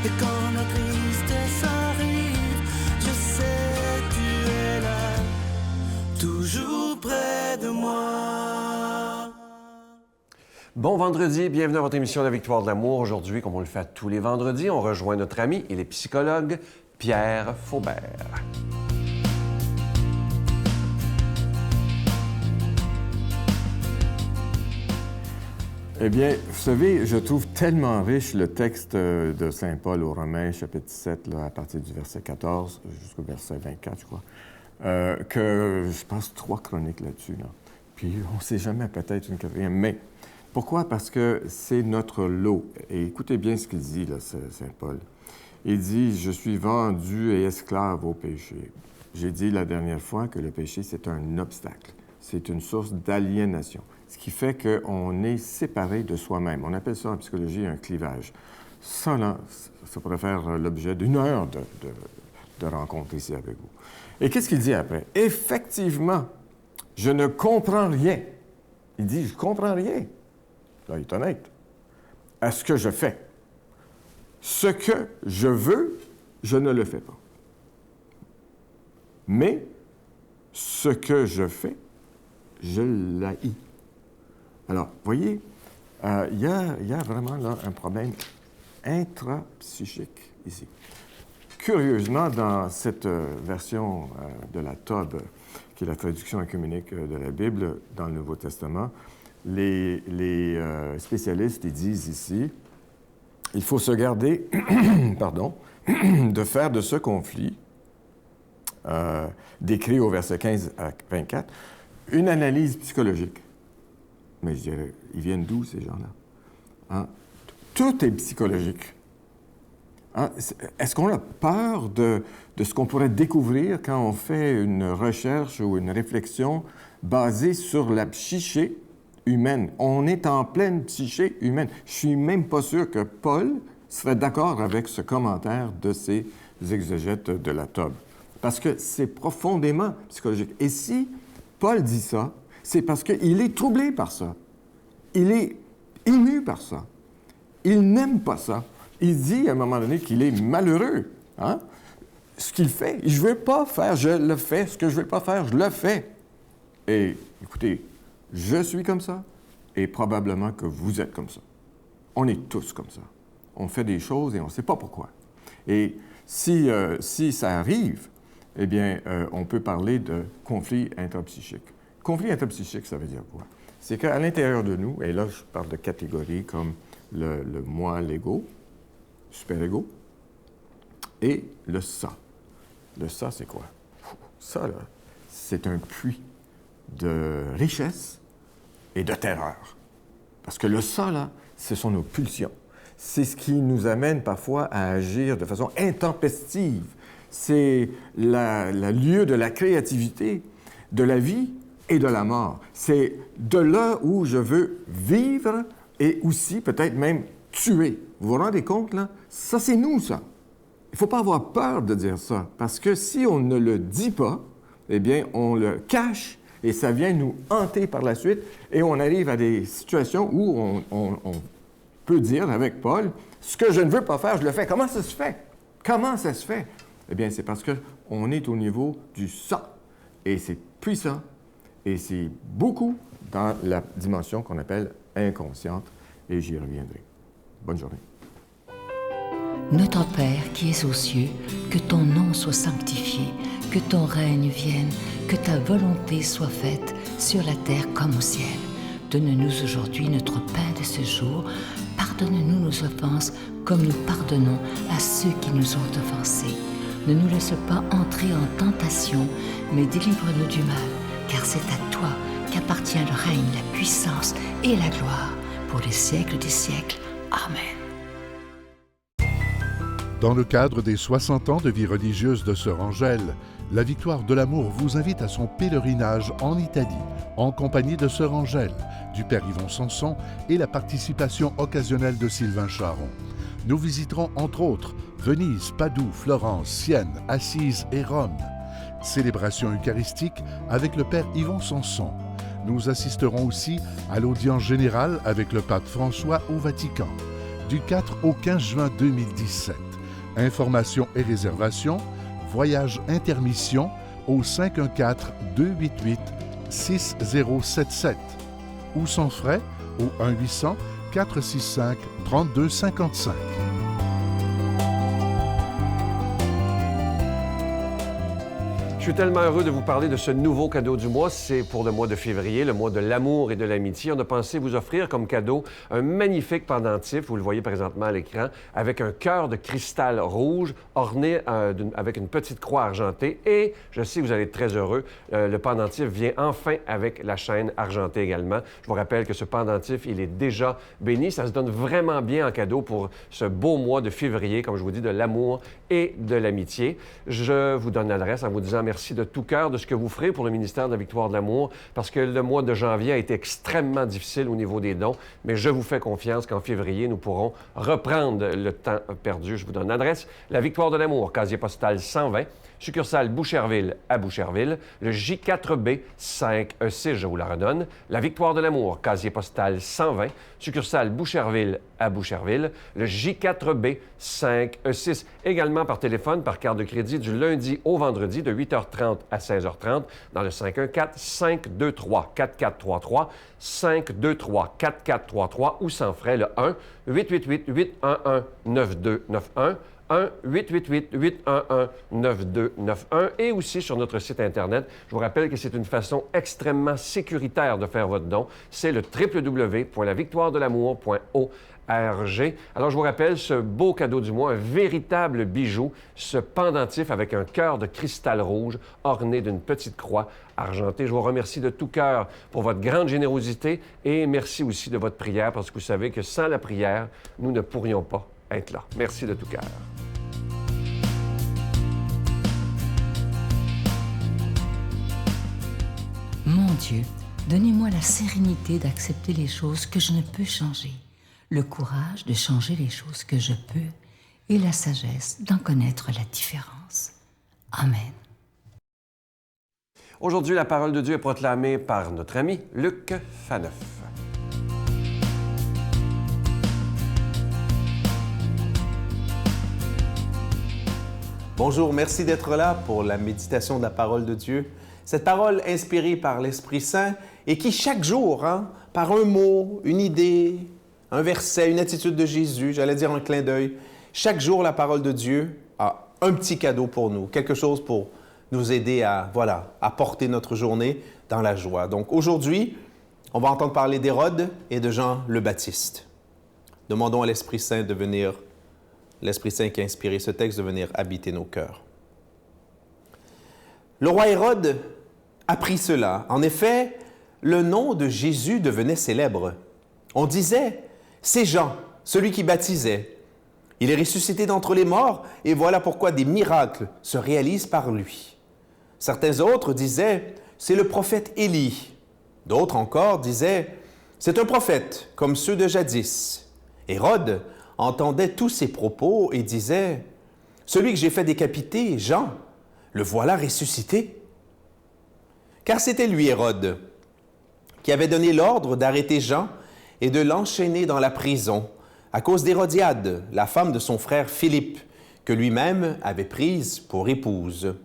Et quand la tristesse arrive, je sais tu es là, toujours près de moi. Bon vendredi, bienvenue à votre émission La Victoire de l'amour. Aujourd'hui, comme on le fait tous les vendredis, on rejoint notre ami et le psychologue Pierre Faubert. Eh bien, vous savez, je trouve tellement riche le texte de Saint Paul aux Romains, chapitre 7, là, à partir du verset 14 jusqu'au verset 24, je crois, que je passe 3 chroniques là-dessus. Là. Puis on ne sait jamais, peut-être une 4e. Mais pourquoi? Parce que c'est notre lot. Et écoutez bien ce qu'il dit, là, Saint Paul. Il dit « Je suis vendu et esclave au péché ». J'ai dit la dernière fois que le péché, c'est un obstacle. C'est une source d'aliénation. Ce qui fait qu'on est séparé de soi-même. On appelle ça en psychologie un clivage. Ça, là, ça pourrait faire l'objet d'une heure de rencontre ici avec vous. Et qu'est-ce qu'il dit après? Effectivement, je ne comprends rien. Il dit, je ne comprends rien. Là, il est honnête. À ce que je fais. Ce que je veux, je ne le fais pas. Mais ce que je fais, je l'haïs. Alors, vous voyez, il y a vraiment là un problème intrapsychique ici. Curieusement, dans cette version de la Tob, qui est la traduction œcuménique de la Bible dans le Nouveau Testament, les spécialistes ils disent ici, il faut se garder pardon, de faire de ce conflit, décrit au verset 15 à 24, une analyse psychologique. Mais je dirais, ils viennent d'où, ces gens-là? Hein? Tout est psychologique. Hein? Est-ce qu'on a peur de ce qu'on pourrait découvrir quand on fait une recherche ou une réflexion basée sur la psyché humaine? On est en pleine psyché humaine. Je suis même pas sûr que Paul serait d'accord avec ce commentaire de ces exégètes de la Tob. Parce que c'est profondément psychologique. Et si Paul dit ça, c'est parce qu'il est troublé par ça. Il est ému par ça. Il n'aime pas ça. Il dit à un moment donné qu'il est malheureux. Hein? Ce qu'il fait, je ne veux pas faire, je le fais. Ce que je ne veux pas faire, je le fais. Et écoutez, je suis comme ça et probablement que vous êtes comme ça. On est tous comme ça. On fait des choses et on ne sait pas pourquoi. Et si ça arrive, eh bien, on peut parler de conflit intrapsychique. Conflit intrapsychique, ça veut dire quoi? C'est qu'à l'intérieur de nous, et là, je parle de catégories comme le moi, l'ego, super-ego, et le ça. Le ça, c'est quoi? Ça, là, c'est un puits de richesse et de terreur. Parce que le ça, là, ce sont nos pulsions. C'est ce qui nous amène parfois à agir de façon intempestive. C'est le lieu de la créativité, de la vie et de la mort. C'est de là où je veux vivre et aussi peut-être même tuer. Vous vous rendez compte, là? Ça, c'est nous, ça. Il ne faut pas avoir peur de dire ça, parce que si on ne le dit pas, eh bien, on le cache et ça vient nous hanter par la suite et on arrive à des situations où on peut dire avec Paul, ce que je ne veux pas faire, je le fais. Comment ça se fait? Comment ça se fait? Eh bien, c'est parce qu'on est au niveau du ça. Et c'est puissant. Et c'est beaucoup dans la dimension qu'on appelle inconsciente. Et j'y reviendrai. Bonne journée. Notre Père qui es aux cieux, que ton nom soit sanctifié, que ton règne vienne, que ta volonté soit faite sur la terre comme au ciel. Donne-nous aujourd'hui notre pain de ce jour. Pardonne-nous nos offenses comme nous pardonnons à ceux qui nous ont offensés. Ne nous laisse pas entrer en tentation, mais délivre-nous du mal, car c'est à toi qu'appartient le règne, la puissance et la gloire pour les siècles des siècles. Amen. Dans le cadre des 60 ans de vie religieuse de Sœur Angèle, la Victoire de l'amour vous invite à son pèlerinage en Italie, en compagnie de Sœur Angèle, du Père Yvon Sanson et la participation occasionnelle de Sylvain Charon. Nous visiterons entre autres Venise, Padoue, Florence, Sienne, Assise et Rome. Célébration eucharistique avec le Père Yvon Sanson. Nous assisterons aussi à l'audience générale avec le pape François au Vatican, du 4 au 15 juin 2017. Informations et réservations, Voyage Intermission au 514-288-6077 ou sans frais au 1-800-465-3255. Je suis tellement heureux de vous parler de ce nouveau cadeau du mois. C'est pour le mois de février, le mois de l'amour et de l'amitié. On a pensé vous offrir comme cadeau un magnifique pendentif, vous le voyez présentement à l'écran, avec un cœur de cristal rouge orné avec une petite croix argentée. Et je sais que vous allez être très heureux, le pendentif vient enfin avec la chaîne argentée également. Je vous rappelle que ce pendentif, il est déjà béni. Ça se donne vraiment bien en cadeau pour ce beau mois de février, comme je vous dis, de l'amour et de l'amitié. Je vous donne l'adresse en vous disant merci de tout cœur de ce que vous ferez pour le ministère de la Victoire de l'amour, parce que le mois de janvier a été extrêmement difficile au niveau des dons, mais je vous fais confiance qu'en février, nous pourrons reprendre le temps perdu. Je vous donne l'adresse, la Victoire de l'amour, casier postal 120, succursale Boucherville à Boucherville, le J4B 5E6, je vous la redonne, la Victoire de l'amour, casier postal 120, succursale Boucherville à Boucherville, le J4B 5E6, également par téléphone, par carte de crédit du lundi au vendredi de 8h30 à 16h30 dans le 514-523-4433, 523-4433 ou sans frais le 1-888-811-9291, 1-888-811-9291 et aussi sur notre site Internet. Je vous rappelle que c'est une façon extrêmement sécuritaire de faire votre don. C'est le www.lavictoiredelamour.org. Alors, je vous rappelle ce beau cadeau du mois, un véritable bijou, ce pendentif avec un cœur de cristal rouge orné d'une petite croix argentée. Je vous remercie de tout cœur pour votre grande générosité et merci aussi de votre prière parce que vous savez que sans la prière, nous ne pourrions pas être là. Merci de tout cœur. Mon Dieu, donnez-moi la sérénité d'accepter les choses que je ne peux changer, le courage de changer les choses que je peux et la sagesse d'en connaître la différence. Amen. Aujourd'hui, la parole de Dieu est proclamée par notre ami Luc Faneuf. Bonjour, merci d'être là pour la méditation de la parole de Dieu. Cette parole inspirée par l'Esprit Saint et qui chaque jour, par un mot, une idée, un verset, une attitude de Jésus, j'allais dire un clin d'œil, chaque jour la parole de Dieu a un petit cadeau pour nous, quelque chose pour nous aider à porter notre journée dans la joie. Donc aujourd'hui, on va entendre parler d'Hérode et de Jean le Baptiste. Demandons à l'Esprit Saint de venir, l'Esprit Saint qui a inspiré ce texte, de venir habiter nos cœurs. Le roi Hérode apprit cela. En effet, le nom de Jésus devenait célèbre. On disait, c'est Jean, celui qui baptisait. Il est ressuscité d'entre les morts et voilà pourquoi des miracles se réalisent par lui. Certains autres disaient, c'est le prophète Élie. D'autres encore disaient, c'est un prophète comme ceux de jadis. Hérode entendait tous ces propos et disait, celui que j'ai fait décapiter, Jean, le voilà ressuscité. Car c'était lui, Hérode, qui avait donné l'ordre d'arrêter Jean et de l'enchaîner dans la prison à cause d'Hérodiade, la femme de son frère Philippe, que lui-même avait prise pour épouse.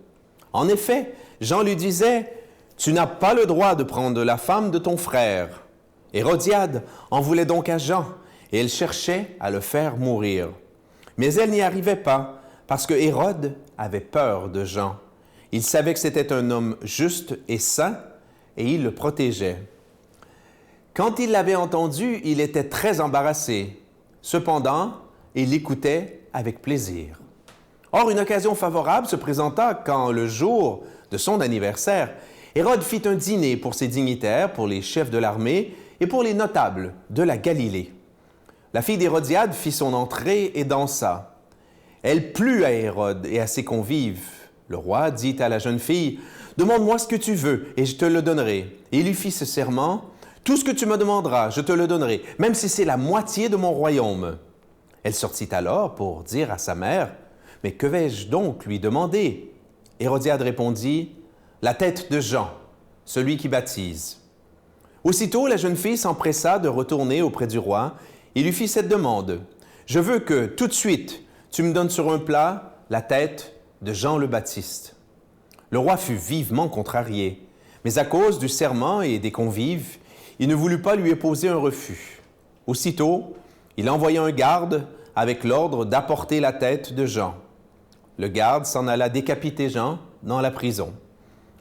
En effet, Jean lui disait, « Tu n'as pas le droit de prendre la femme de ton frère. » Hérodiade en voulait donc à Jean, et elle cherchait à le faire mourir. Mais elle n'y arrivait pas, parce que Hérode avait peur de Jean. Il savait que c'était un homme juste et saint, et il le protégeait. Quand il l'avait entendu, il était très embarrassé. Cependant, il l'écoutait avec plaisir. Or, une occasion favorable se présenta quand, le jour de son anniversaire, Hérode fit un dîner pour ses dignitaires, pour les chefs de l'armée et pour les notables de la Galilée. La fille d'Hérodiade fit son entrée et dansa. Elle plut à Hérode et à ses convives. Le roi dit à la jeune fille, « Demande-moi ce que tu veux et je te le donnerai. » Et il lui fit ce serment, « Tout ce que tu me demanderas, je te le donnerai, même si c'est la moitié de mon royaume. » Elle sortit alors pour dire à sa mère, « Mais que vais-je donc lui demander ?» Hérodiade répondit, « La tête de Jean, celui qui baptise. » Aussitôt, la jeune fille s'empressa de retourner auprès du roi et lui fit cette demande, « Je veux que tout de suite tu me donnes sur un plat la tête de Jean le Baptiste. » Le roi fut vivement contrarié, mais à cause du serment et des convives, il ne voulut pas lui opposer un refus. Aussitôt, il envoya un garde avec l'ordre d'apporter la tête de Jean. Le garde s'en alla décapiter Jean dans la prison.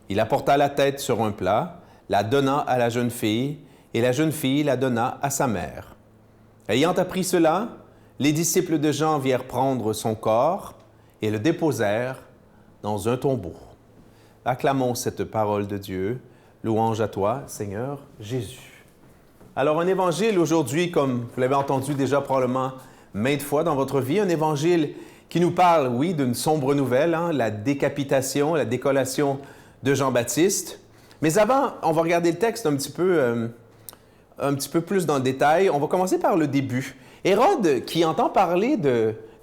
Il apporta la tête sur un plat, la donna à la jeune fille, et la jeune fille la donna à sa mère. Ayant appris cela, les disciples de Jean virent prendre son corps et le déposèrent dans un tombeau. Acclamons cette parole de Dieu. Louange à toi, Seigneur Jésus. Alors, un évangile aujourd'hui, comme vous l'avez entendu déjà probablement maintes fois dans votre vie, un évangile qui nous parle, oui, d'une sombre nouvelle, la décapitation, la décollation de Jean-Baptiste. Mais avant, on va regarder le texte un petit peu plus dans le détail. On va commencer par le début. Hérode, qui entend parler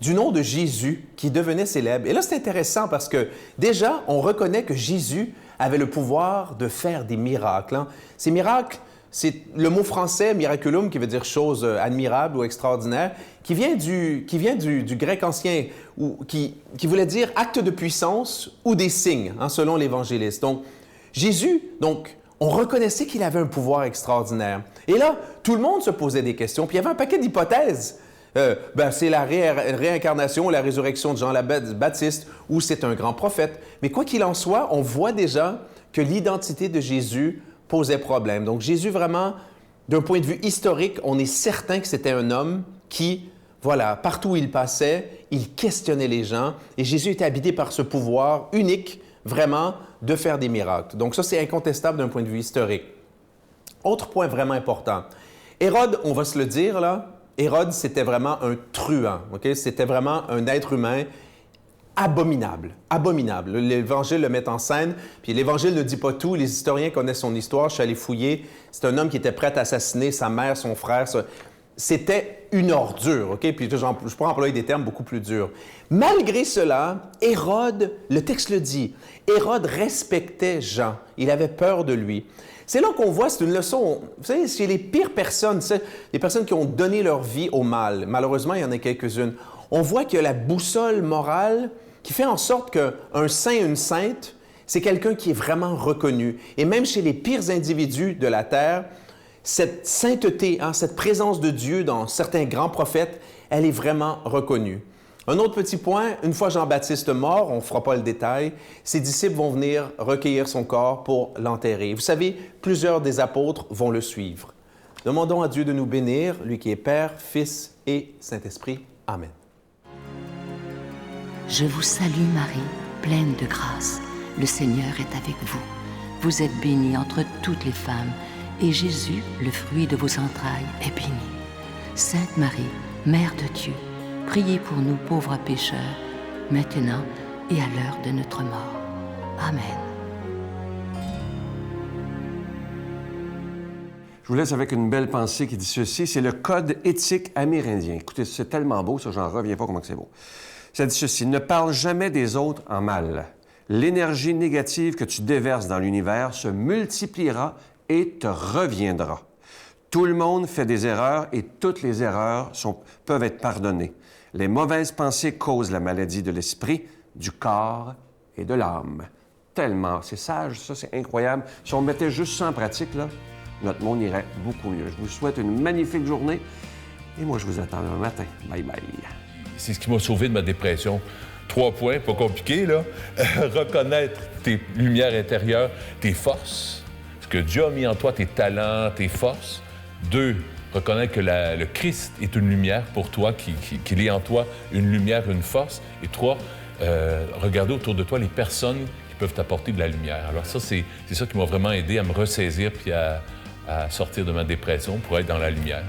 du nom de Jésus, qui devenait célèbre. Et là, c'est intéressant parce que déjà, on reconnaît que Jésus avait le pouvoir de faire des miracles. Ces miracles, c'est le mot français « miraculum » qui veut dire « chose admirable » ou « extraordinaire », qui vient du grec ancien, qui voulait dire « acte de puissance » ou « des signes », selon l'évangéliste. Donc, Jésus, on reconnaissait qu'il avait un pouvoir extraordinaire. Et là, tout le monde se posait des questions, puis il y avait un paquet d'hypothèses. C'est la réincarnation, la résurrection de Jean le Baptiste, ou c'est un grand prophète. Mais quoi qu'il en soit, on voit déjà que l'identité de Jésus posait problème. Donc Jésus, vraiment, d'un point de vue historique, on est certain que c'était un homme qui, voilà, partout où il passait, il questionnait les gens, et Jésus était habité par ce pouvoir unique, vraiment, de faire des miracles. Donc ça, c'est incontestable d'un point de vue historique. Autre point vraiment important. Hérode, on va se le dire, là, Hérode, c'était vraiment un truand, OK? C'était vraiment un être humain abominable, abominable. L'Évangile le met en scène, puis l'Évangile ne dit pas tout. Les historiens connaissent son histoire, je suis allé fouiller. C'est un homme qui était prêt à assassiner sa mère, son frère. C'était une ordure, OK? Puis je pourrais employer des termes beaucoup plus durs. Malgré cela, Hérode, le texte le dit, Hérode respectait Jean. Il avait peur de lui. C'est là qu'on voit, c'est une leçon, vous savez, chez les pires personnes, les personnes qui ont donné leur vie au mal, malheureusement, il y en a quelques-unes, on voit que la boussole morale qui fait en sorte qu'un saint, une sainte, c'est quelqu'un qui est vraiment reconnu. Et même chez les pires individus de la terre, cette sainteté, cette présence de Dieu dans certains grands prophètes, elle est vraiment reconnue. Un autre petit point, une fois Jean-Baptiste mort, on ne fera pas le détail, ses disciples vont venir recueillir son corps pour l'enterrer. Vous savez, plusieurs des apôtres vont le suivre. Demandons à Dieu de nous bénir, lui qui est Père, Fils et Saint-Esprit. Amen. Je vous salue Marie, pleine de grâce. Le Seigneur est avec vous. Vous êtes bénie entre toutes les femmes, et Jésus, le fruit de vos entrailles, est béni. Sainte Marie, Mère de Dieu, priez pour nous pauvres pécheurs, maintenant et à l'heure de notre mort. Amen. Je vous laisse avec une belle pensée qui dit ceci. C'est le code éthique amérindien. Écoutez, c'est tellement beau, ça, j'en reviens pas comment c'est beau. Ça dit ceci. Ne parle jamais des autres en mal. L'énergie négative que tu déverses dans l'univers se multipliera et te reviendra. Tout le monde fait des erreurs et toutes les erreurs peuvent être pardonnées. Les mauvaises pensées causent la maladie de l'esprit, du corps et de l'âme. Tellement, c'est sage, ça, c'est incroyable. Si on mettait juste ça en pratique, là, notre monde irait beaucoup mieux. Je vous souhaite une magnifique journée et moi, je vous attends demain matin. Bye bye. C'est ce qui m'a sauvé de ma dépression. 3 points, pas compliqué, là. Reconnaître tes lumières intérieures, tes forces, ce que Dieu a mis en toi, tes talents, tes forces. 2, reconnaître que le Christ est une lumière pour toi, qu'il est en toi une lumière, une force. Et 3, regarder autour de toi les personnes qui peuvent t'apporter de la lumière. Alors ça, c'est ça qui m'a vraiment aidé à me ressaisir puis à sortir de ma dépression pour être dans la lumière.